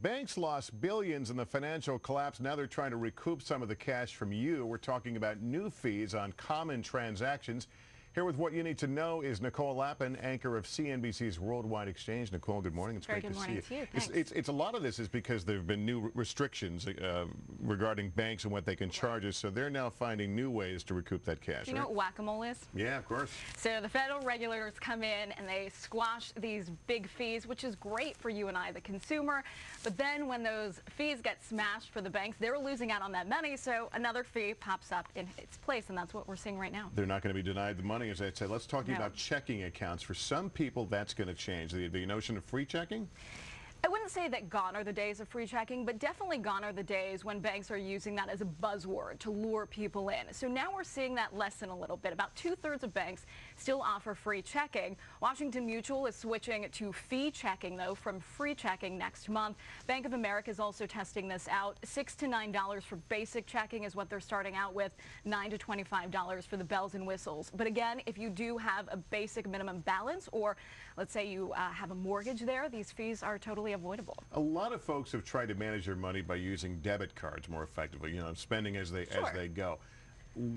banks lost billions in the financial collapse. Now they're trying to recoup some of the cash from you. We're talking about new fees on common transactions. Here with what you need to know is Nicole Lapin, anchor of CNBC's Worldwide Exchange. Nicole, good morning. It's Very great good to morning see you. to you. Thanks. It's a lot of this is because there have been new restrictions regarding banks and what they can charge us. So they're now finding new ways to recoup that cash. Do you know what whack-a-mole is? Yeah, of course. So the federal regulators come in and they squash these big fees, which is great for you and I, the consumer. But then when those fees get smashed for the banks, they're losing out on that money. So another fee pops up in its place, and that's what we're seeing right now. They're not going to be denied the money, as I said. Let's talk about checking accounts. For some people, that's going to change. The notion of free checking? I wouldn't say that gone are the days of free checking, but definitely gone are the days when banks are using that as a buzzword to lure people in. So now we're seeing that lessen a little bit. About 2/3 of banks still offer free checking. Washington Mutual is switching to fee checking, though, from free checking next month. Bank of America is also testing this out. $6 to $9 for basic checking is what they're starting out with, $9 to $25 for the bells and whistles. But again, if you do have a basic minimum balance, or let's say you have a mortgage there, these fees are totally avoidable. A lot of folks have tried to manage their money by using debit cards more effectively, spending as they go.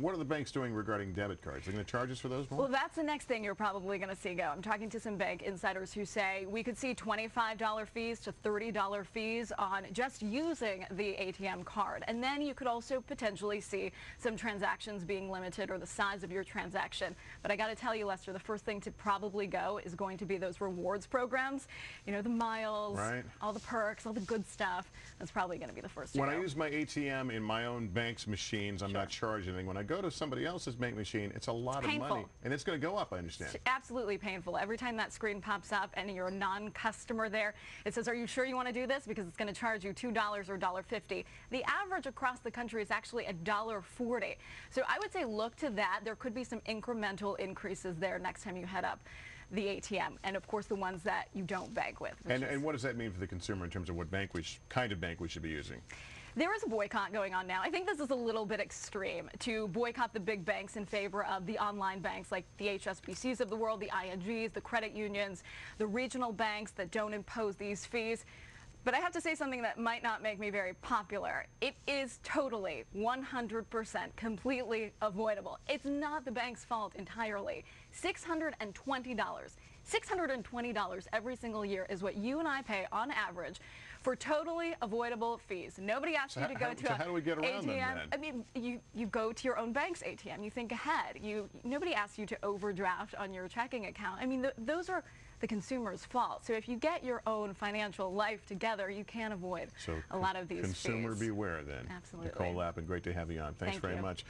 What are the banks doing regarding debit cards? Are they going to charge us for those more? Well, that's the next thing you're probably going to see go. I'm talking to some bank insiders who say we could see $25 fees to $30 fees on just using the ATM card. And then you could also potentially see some transactions being limited or the size of your transaction. But I got to tell you, Lester, the first thing to probably go is going to be those rewards programs. You know, the miles, all the perks, all the good stuff. That's probably going to be the first to When go. I use my ATM in my own bank's machines, I'm not charged anything. When I go to somebody else's bank machine, it's a lot of money. And it's going to go up, I understand. It's absolutely painful. Every time that screen pops up and you're a non-customer there, it says, are you sure you want to do this? Because it's going to charge you $2 or $1.50. The average across the country is actually $1.40. So I would say look to that. There could be some incremental increases there next time you head up the ATM, and of course the ones that you don't bank with. And what does that mean for the consumer in terms of what bank kind of bank we should be using? There is a boycott going on now. I think this is a little bit extreme to boycott the big banks in favor of the online banks like the HSBCs of the world, the INGs, the credit unions, the regional banks that don't impose these fees. But I have to say something that might not make me very popular. It is totally 100% completely avoidable. It's not the bank's fault entirely. $620 every single year is what you and I pay on average for totally avoidable fees. Nobody asks you to go to how do we get around them, ATM. then? I mean, you go to your own bank's ATM. You think ahead. Nobody asks you to overdraft on your checking account. I mean, those are the consumer's fault. So if you get your own financial life together, you can avoid a lot of these consumer fees. beware then. Absolutely. Nicole Lapin, great to have you on. Thanks very much.